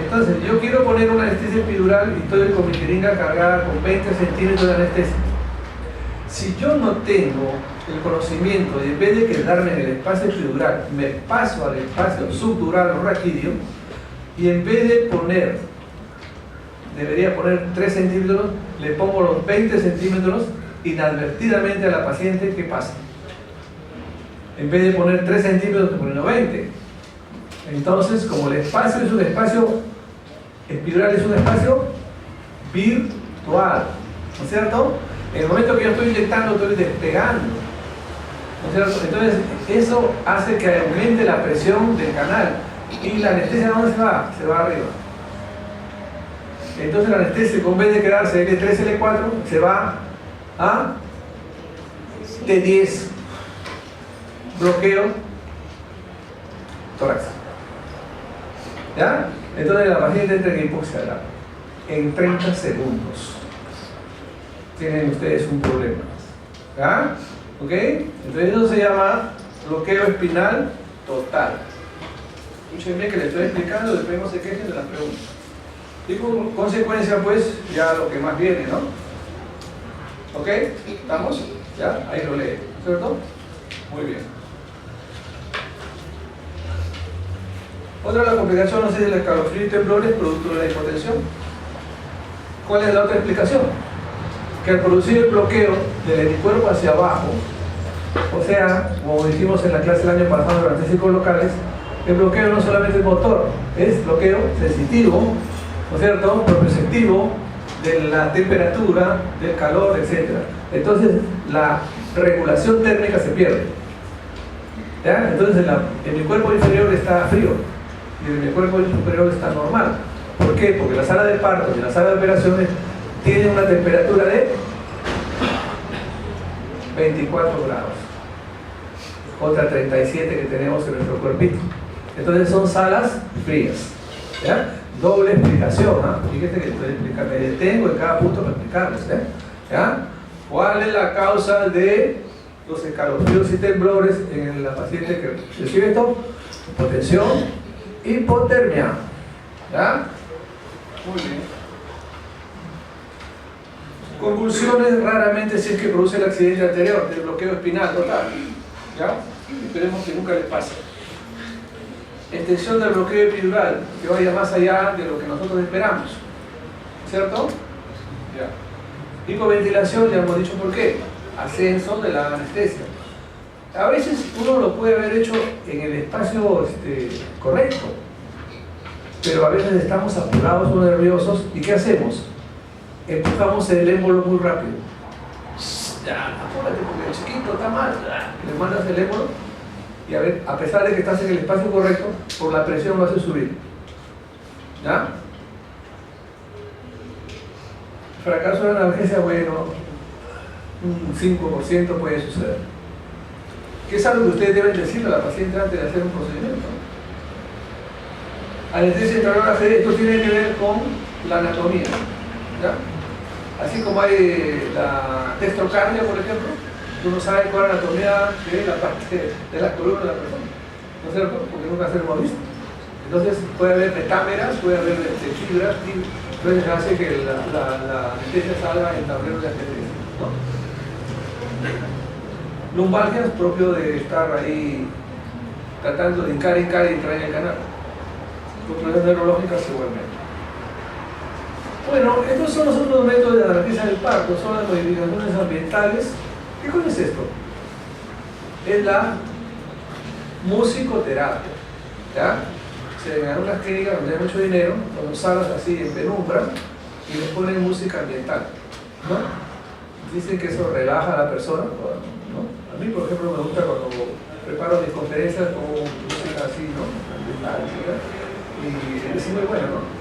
Entonces, yo quiero poner una anestesia epidural y estoy con mi jeringa cargada con 20 centímetros de anestesia. Si yo no tengo el conocimiento y en vez de quedarme en el espacio epidural, me paso al espacio subdural o raquídeo, y en vez de poner, debería poner 3 centímetros, le pongo los 20 centímetros inadvertidamente a la paciente, ¿qué pasa? En vez de poner 3 centímetros, estoy poniendo 20. Entonces, como el espacio es un espacio epidural, es un espacio virtual, ¿no es cierto? En el momento que yo estoy inyectando, estoy despegando, ¿no es cierto? Entonces, eso hace que aumente la presión del canal. ¿Y la anestesia dónde se va? Se va arriba. Entonces, la anestesia, en vez de quedarse L3, L4, se va a T10. Bloqueo torácico. ¿Ya? Entonces, la paciente entra en hipoxia en 30 segundos. Tienen ustedes un problema. ¿Ya? ¿Ok? Entonces eso se llama bloqueo espinal total. Escúchenme que les estoy explicando, después no se quejen de las preguntas. Y como consecuencia, pues, ya lo que más viene, ¿no? ¿Ok? ¿Estamos? ¿Ya? Ahí lo leen, ¿cierto? Muy bien. Otra de las complicaciones es el escalofrío y temblores producto de la hipotensión. ¿Cuál es la otra explicación? Que al producir el bloqueo del hemicuerpo hacia abajo, o sea, como dijimos en la clase del año pasado de los anestésicos locales, El bloqueo no solamente es motor, es bloqueo sensitivo, ¿no es cierto?, proprioceptivo de la temperatura, del calor, etc. Entonces la regulación térmica se pierde. ¿Ya? Entonces en mi cuerpo inferior está frío y en mi cuerpo superior está normal. ¿Por qué? Porque la sala de partos y la sala de operaciones tienen una temperatura de 24 grados contra 37 que tenemos en nuestro cuerpito. Entonces son salas frías. ¿Ya? Doble explicación, ¿ah? Fíjate que me detengo en cada punto para explicarles. ¿Ya? ¿Cuál es la causa de los escalofríos y temblores en la paciente que recibe esto? Hipotensión, hipotermia. ¿Ya? Muy bien. Convulsiones raramente si es que produce el accidente anterior, del bloqueo espinal total. ¿Ya? Esperemos que nunca les pase. Extensión del bloqueo epidural, que vaya más allá de lo que nosotros esperamos. ¿Cierto? Ya. Hipoventilación, ya hemos dicho por qué. Ascenso de la anestesia. A veces uno lo puede haber hecho en el espacio correcto, pero a veces estamos apurados o nerviosos, ¿y qué hacemos? Empujamos el émbolo muy rápido. Ya, apúrate porque el chiquito está mal. Le mandas el émbolo y a pesar de que estás en el espacio correcto, por la presión lo hace subir. ¿Ya? Fracaso de la analgesia, bueno, un 5% puede suceder. ¿Qué es algo que ustedes deben decirle a la paciente antes de hacer un procedimiento? Anestesia intraoral, esto tiene que ver con la anatomía. ¿Ya? Así como hay la dextrocardia, por ejemplo, tú no sabes cuál es la anatomía de la parte de la columna de la persona, ¿no es cierto? Porque nunca se lo hemos visto. Entonces puede haber metámeras, puede haber fibras, entonces hace que la anestesia salga en tablero de anestesia, ¿no? Lumbalgias, propio de estar ahí tratando de hincar y traer el canal. Controles neurológicas igualmente. Bueno, estos son los otros métodos de analgesia del parto, son las modificaciones ambientales. ¿Qué cosa es esto? Es la musicoterapia. ¿Ya? Se ven unas clínicas donde hay mucho dinero, con salas así en penumbra, y les ponen música ambiental, ¿no? Dicen que eso relaja a la persona, ¿no? A mí, por ejemplo, me gusta cuando preparo mis conferencias con música así, ¿no? Ambiental, ¿sí? Y es muy bueno, ¿no?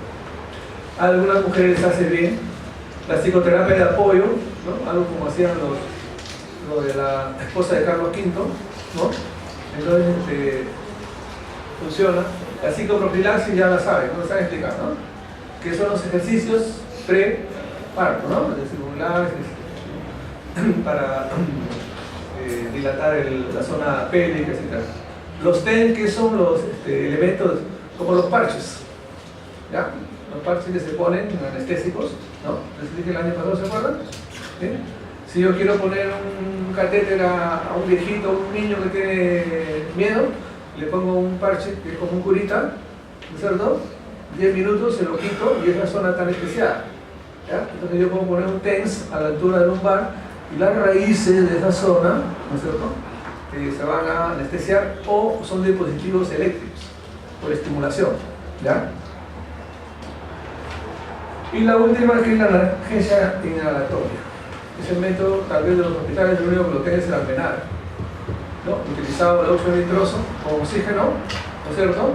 A algunas mujeres les hace bien la psicoterapia de apoyo, ¿no? Algo como hacían lo de la esposa de Carlos V, ¿no? Entonces funciona. La psicoprofilaxis ya la saben, no la saben explicar, ¿no? Que son los ejercicios pre-parto, ¿no? Es decir, para dilatar la zona pélvica, etc. Los TEN, que son los elementos como los parches, ¿ya? Los parches que se ponen anestésicos, ¿no? Les dije el año pasado, ¿se acuerdan? ¿Sí? Si yo quiero poner un catéter a un viejito, a un niño que tiene miedo, le pongo un parche que es como un curita, ¿no es cierto? 10 minutos, se lo quito y es la zona tan especial. ¿Ya? Entonces yo puedo poner un TENS a la altura del lumbar y las raíces de esa zona, ¿no es cierto?, se van a anestesiar, o son dispositivos eléctricos por estimulación. ¿Ya? Y la última, que es la analgesia inhalatoria. Es el método, tal vez de los hospitales, lo único que lo tenga es el alvenar, ¿no? Utilizado el óxido nitroso con oxígeno, ¿no es cierto?,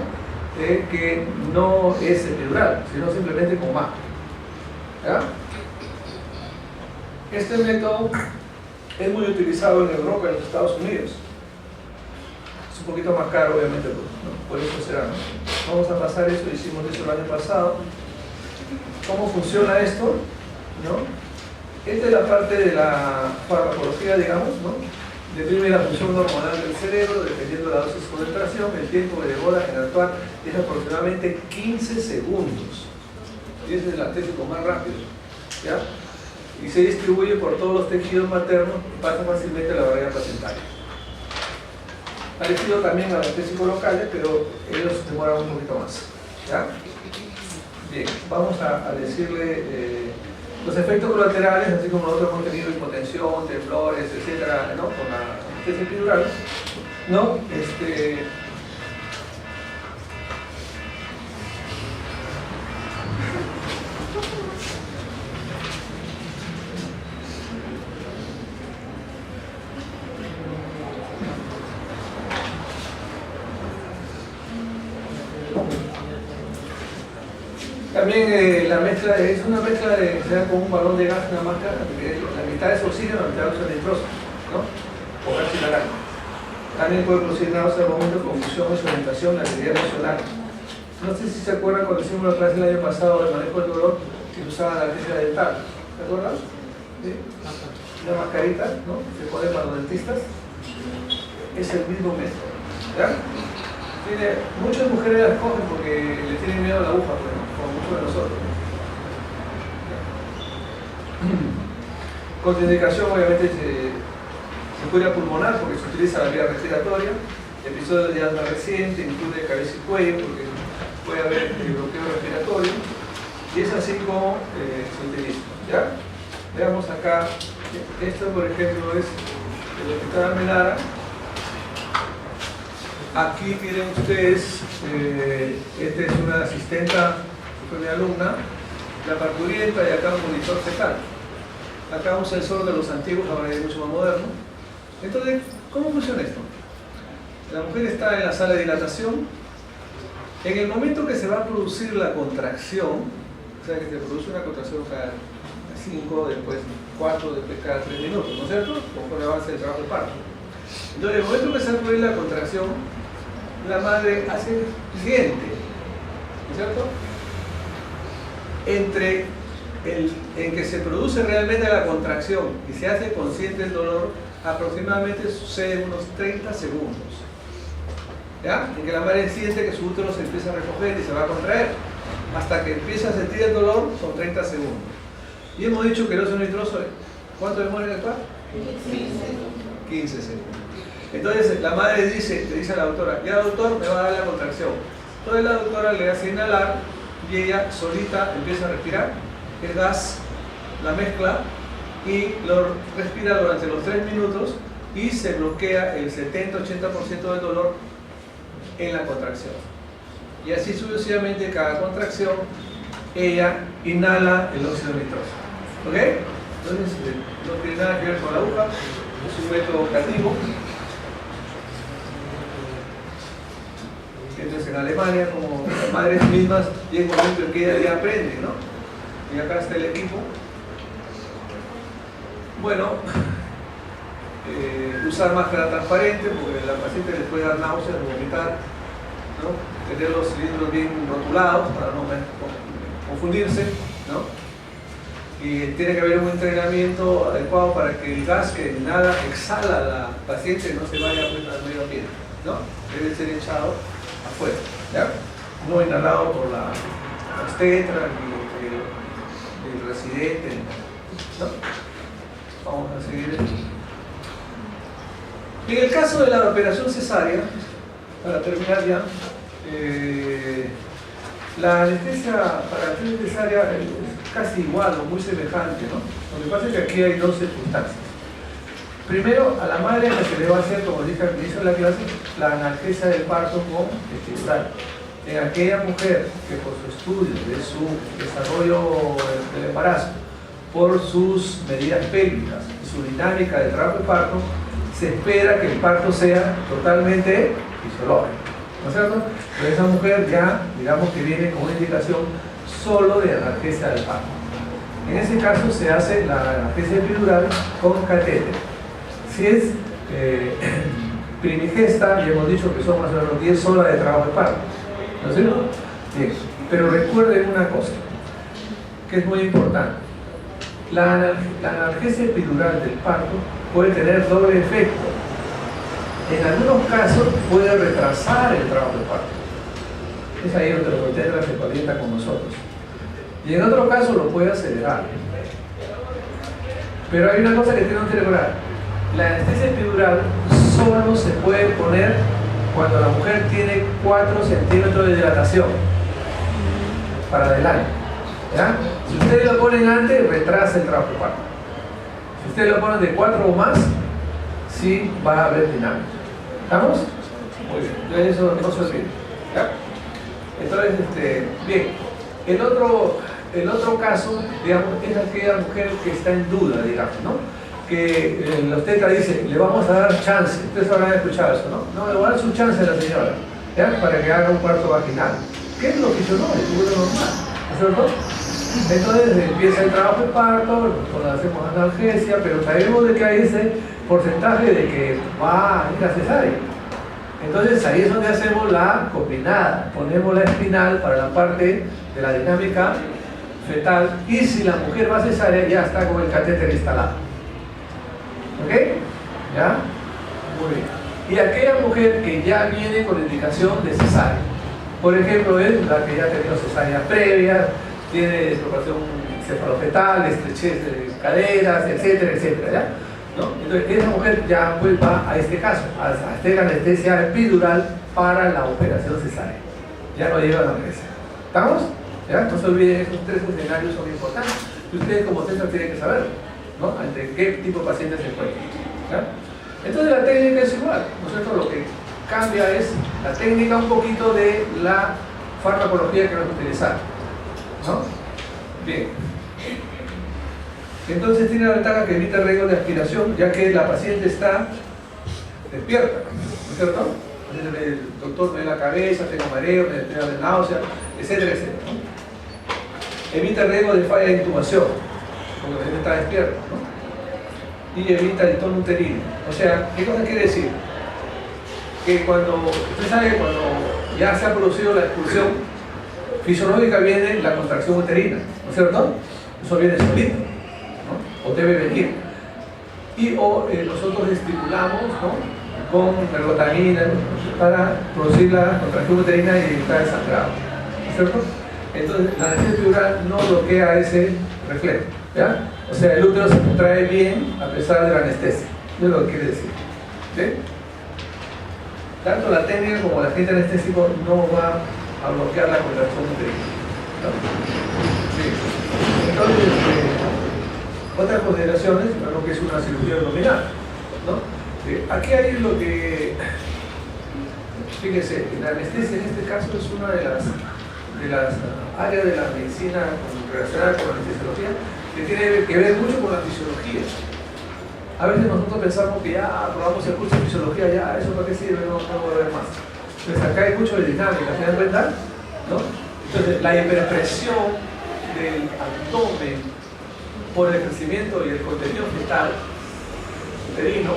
que no es epidural, sino simplemente con más. ¿Ya? Este método es muy utilizado en Europa y en los Estados Unidos. Es un poquito más caro, obviamente, ¿no? Por eso será, ¿no? Vamos a pasar eso, hicimos eso el año pasado. ¿Cómo funciona esto? ¿No? Esta es la parte de la farmacología, digamos, ¿no? Determina la función hormonal del cerebro, dependiendo de la dosis de concentración. El tiempo de demora en actuar es aproximadamente 15 segundos. Y ese es el anestésico más rápido, ¿ya? Y se distribuye por todos los tejidos maternos y pasa fácilmente a la barrera placentaria. Parecido también a anestésicos locales, pero ellos demoran un poquito más, ¿ya? Bien, vamos a decirle los efectos colaterales, así como nosotros hemos tenido hipotensión, temblores, etcétera, ¿no? Con la anestesia epidural, ¿no? También la mezcla es una mezcla de, se da con un balón de gas en la máscara, la mitad es oxígeno, la mitad es nitroso, ¿no? O carcilarán. También puede producir náusea, vómito, confusión, desorientación, actividad emocional. No sé si se acuerdan cuando hicimos la clase el año pasado del manejo del dolor, que usaban la anestesia dental. ¿Se acuerdan? ¿Sí? Una mascarita, ¿no? Se pone para los dentistas. Es el mismo método. ¿Ya? Muchas mujeres las cogen porque le tienen miedo a la aguja, pues, ¿no? Como muchos de nosotros. Contraindicación, obviamente, cirugía pulmonar porque se utiliza la vía respiratoria. Episodio de asma reciente incluye cabeza y cuello porque puede haber bloqueo respiratorio. Y es así como se utiliza. ¿Ya? Veamos acá. Esto, por ejemplo, es el hospital Almenara. Aquí tienen ustedes, esta es una asistenta, fue mi alumna, la parturienta y acá un monitor fetal. Acá un sensor de los antiguos, ahora hay mucho más moderno. Entonces, ¿cómo funciona esto? La mujer está en la sala de dilatación. En el momento que se va a producir la contracción, o sea que se produce una contracción cada 5, después 4, después cada 3 minutos, ¿no es cierto? Conforme avance el trabajo de parto. Entonces, en el momento que se va a producir la contracción, la madre hace lo siguiente, ¿no es cierto? Entre en que se produce realmente la contracción y se hace consciente el dolor, aproximadamente sucede unos 30 segundos. ¿Ya? En que la madre siente que su útero se empieza a recoger y se va a contraer. Hasta que empieza a sentir el dolor, son 30 segundos. Y hemos dicho que el óxido nitroso, ¿cuánto demora en actuar? 15 segundos. Entonces la madre le dice a la doctora, ya doctor, me va a dar la contracción. Entonces la doctora le hace inhalar y ella solita empieza a respirar el gas, la mezcla y lo respira durante los 3 minutos y se bloquea el 70-80% del dolor en la contracción. Y así sucesivamente cada contracción ella inhala el óxido nitroso. ¿Ok? Entonces no tiene nada que ver con la aguja, es un método operativo. Entonces en Alemania, como las madres mismas, llega un momento en que ella ya aprende, ¿no? Y acá está el equipo. Bueno, usar máscara transparente porque la paciente le puede dar náuseas, vomitar, ¿no? Tener los cilindros bien rotulados para no confundirse, ¿no? Y tiene que haber un entrenamiento adecuado para que el gas que nada exhala la paciente no se vaya pues, al medio ambiente, ¿no? Debe ser echado afuera, ¿ya? No inhalado por la obstetra ni el residente, ¿no? Vamos a seguir. En el caso de la operación cesárea, para terminar ya, la anestesia para la operación cesárea es casi igual o muy semejante, ¿no? Lo que pasa es que aquí hay dos circunstancias. Primero, a la madre la que le va a hacer, como dije al inicio de la clase, la analgesia del parto con epidural. En aquella mujer que por su estudio de su desarrollo del embarazo, por sus medidas pélvicas y su dinámica de trabajo de parto, se espera que el parto sea totalmente fisiológico, ¿no es cierto? Pero esa mujer ya, digamos que viene con una indicación solo de analgesia del parto. En ese caso se hace la analgesia epidural con catéter. Si es primigesta, ya hemos dicho que son más o menos 10 horas de trabajo de parto, ¿no es cierto? Bien, pero recuerden una cosa, que es muy importante. La analgesia epidural del parto puede tener doble efecto. En algunos casos puede retrasar el trabajo de parto. Es ahí donde el obstetra se parienta con nosotros. Y en otro caso lo puede acelerar. Pero hay una cosa que tenemos que recordar. La anestesia epidural solo se puede poner cuando la mujer tiene 4 centímetros de dilatación para adelante. ¿Ya? Si ustedes lo ponen antes, retrasa el trabajo de parto. Si ustedes lo ponen de 4 o más, sí va a haber dinámica. ¿Estamos? Muy bien. Entonces eso no se olvide. ¿Ya? Entonces, bien. El otro caso, digamos, es aquella mujer que está en duda, digamos, ¿no? Que la obstetra dice, le vamos a dar chance. Ustedes habrán escuchado eso, ¿no? No, le voy a dar su chance a la señora, ¿ya? Para que haga un parto vaginal. ¿Qué es lo que hizo? No, es normal. ¿no es cierto? Entonces empieza el trabajo de parto, nosotros hacemos analgesia, pero sabemos de que hay ese porcentaje de que va a ir a cesárea. Entonces ahí es donde hacemos la combinada, ponemos la espinal para la parte de la dinámica fetal, y si la mujer va a cesárea ya está con el catéter instalado. ¿Ok? ¿Ya? Muy bien. Y aquella mujer que ya viene con indicación de cesárea, por ejemplo, es la que ya ha tenido cesárea previa, tiene desproporción cefalofetal, estrechez de caderas, etcétera, etcétera, ¿ya? ¿No? Entonces, esa mujer ya pues va a este caso, a hacer anestesia epidural para la operación cesárea. Ya no lleva la anestesia. ¿Estamos? ¿Ya? No se olviden, esos tres escenarios son importantes. Y ustedes como centro tienen que saber, ¿no? Ante qué tipo de pacientes se encuentran. ¿Ya? Entonces la técnica es igual. Nosotros lo que cambia es la técnica un poquito de la farmacología que vamos a utilizar, ¿no? Bien. Entonces tiene la ventaja que evita riesgos de aspiración, ya que la paciente está despierta, ¿no es cierto? Entonces el doctor me ve la cabeza, tengo mareo, me da náusea, etcétera, etcétera, ¿no? Evita el riesgo de falla de intubación, porque la paciente está despierta, ¿no? Y evita el tono uterino. O sea, ¿qué cosa quiere decir? Que cuando, usted sabe que cuando ya se ha producido la expulsión fisiológica viene la contracción uterina, ¿no es cierto? Eso viene solito, ¿no? O debe venir. Y nosotros estimulamos, ¿no?, con ergotamina, ¿no?, para producir la contracción uterina y evitar el sangrado, ¿no es cierto? Entonces la anestesia epidural no bloquea ese reflejo, ¿ya? O sea, el útero se contrae bien a pesar de la anestesia. Eso es lo que quiere decir. ¿Sí? Tanto la técnica como el agente anestésico no va a bloquear la contracción uterina, ¿no? Sí. Entonces, otras consideraciones, lo que es una cirugía abdominal, ¿no? Aquí hay lo que, fíjese, la anestesia en este caso es una de las áreas de la medicina relacionada con la anestesiología que tiene que ver mucho con la fisiología. A veces nosotros pensamos que ya aprobamos el curso de fisiología, ya, ¿eso para qué sirve? No voy a ver más. Entonces acá hay mucho de dinámica, ¿se dan cuenta? ¿No? Entonces la hiperpresión del abdomen por el crecimiento y el contenido fetal uterino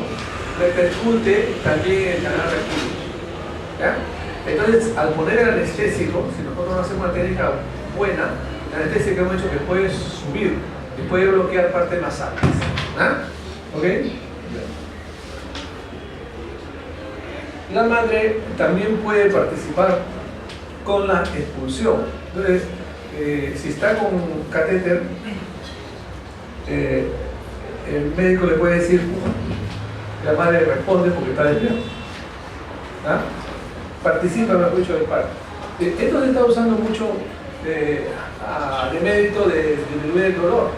repercute también en el canal rectal, ¿ya? Entonces, al poner el anestésico, si nosotros no hacemos una técnica buena, el anestésico hemos dicho que puede subir y puede bloquear partes más altas, ¿ok? La madre también puede participar con la expulsión. Entonces, si está con catéter, el médico le puede decir, la madre responde porque está despierta, participa, mejor dicho, del parto. Esto se está usando mucho de mérito de disminuir el dolor.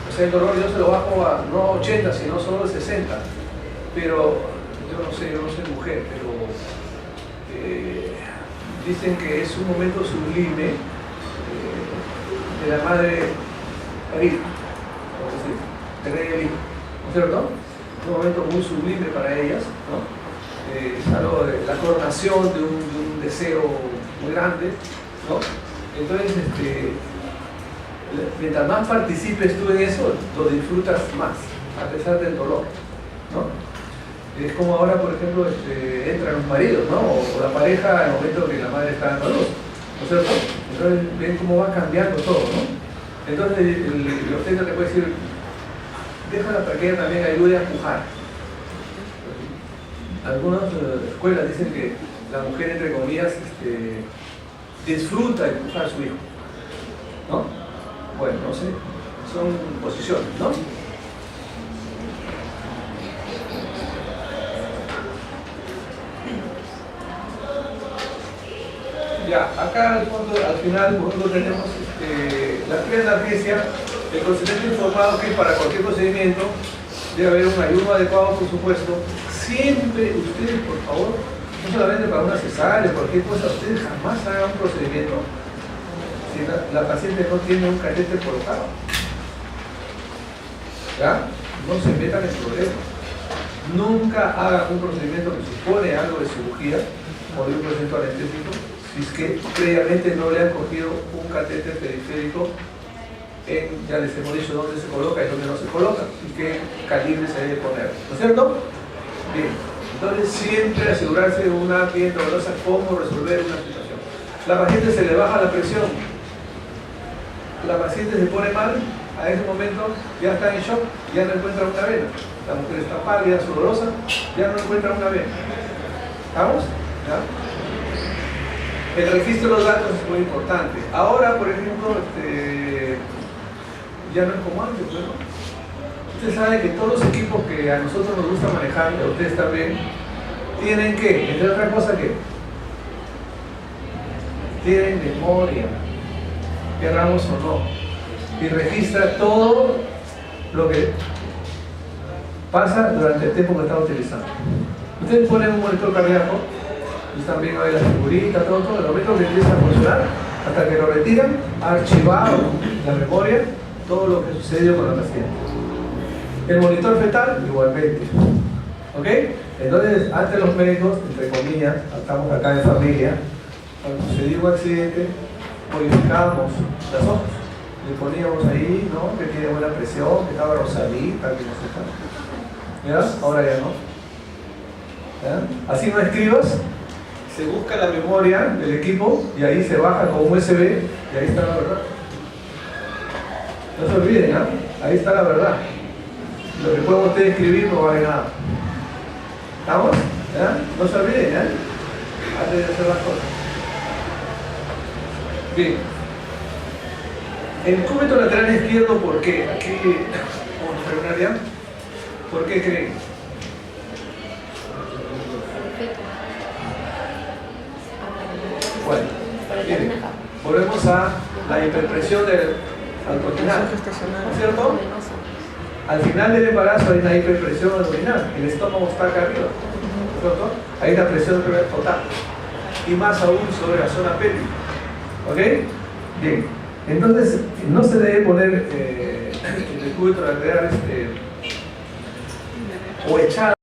O sea, el dolor yo se lo bajo a no 80, sino solo 60. Pero yo no sé, yo no soy mujer, pero dicen que es un momento sublime de la madre parir, tener el hijo, ¿no es cierto? Un momento muy sublime para ellas, ¿no? Algo de la coronación de un deseo muy grande, ¿no? Entonces, mientras más participes tú en eso, lo disfrutas más, a pesar del dolor, ¿no? Es como ahora, por ejemplo, entran los maridos, ¿no? O la pareja en el momento que la madre está dando a luz, ¿no es cierto? Entonces ven cómo va cambiando todo, ¿no? Entonces el obstetra te puede decir, déjala para que ella también ayude a empujar. Algunas escuelas dicen que la mujer, entre comillas, disfruta de empujar a su hijo, ¿no? Bueno, no sé, son posiciones, ¿no? Ya, acá al fondo, al final, por ejemplo, tenemos la plena analgesia, el procedimiento informado que para cualquier procedimiento debe haber un ayuno adecuado, por supuesto. Siempre ustedes, por favor, no solamente para una cesárea, cualquier cosa, ustedes jamás hagan un procedimiento si la paciente no tiene un catéter colocado. ¿Ya? No se metan en problemas. Nunca hagan un procedimiento que supone algo de cirugía o de un procedimiento anestésico si es que previamente no le han cogido un catéter periférico, ya les hemos dicho dónde se coloca y dónde no se coloca y qué calibre se debe poner, ¿no es cierto? Bien, entonces siempre asegurarse de una bien dolorosa cómo resolver una situación. La paciente se le baja la presión, la paciente se pone mal, a ese momento ya está en shock, ya no encuentra una vena. La mujer está pálida, sudorosa, ya no encuentra una vena. ¿Estamos? ¿Ya? El registro de los datos es muy importante. Ahora, por ejemplo, ya no es como antes, ¿no? Usted sabe que todos los equipos que a nosotros nos gusta manejar, y a ustedes también, tienen que, entre otras cosas, ¿qué? Tienen memoria, querramos o no, y registra todo lo que pasa durante el tiempo que está utilizando. Ustedes ponen un monitor cardíaco, y también hay la figurita, todo, el momento que empieza a funcionar, hasta que lo retiran, ha archivado la memoria todo lo que sucedió con la paciente. El monitor fetal, igualmente. ¿Ok? Entonces, antes los médicos, entre comillas, estamos acá en familia, cuando sucedió un accidente, modificábamos las hojas. Le poníamos ahí, ¿no? Que tiene buena presión, que estaba rosadita, que no sé qué. ¿Ya? Ahora ya no. ¿Ya? Así no escribas, se busca la memoria del equipo y ahí se baja con USB y ahí está la verdad. No se olviden, ¿eh? Ahí está la verdad. Lo que pueden ustedes escribir no vale nada. ¿Estamos? ¿Ya? No se olviden, ¿eh? Antes de hacer las cosas. Bien. El cúbito lateral izquierdo, ¿por qué? Aquí vamos a terminar ya. ¿Por qué creen? Bueno, miren, volvemos a la hiperpresión del abdominal, ¿no es cierto? Al final del embarazo hay una hiperpresión abdominal, el estómago está acá arriba, ¿no es cierto? Hay una presión total, y más aún sobre la zona pélvica, ¿ok? Bien, entonces no se debe poner en el cúbito lateral o echar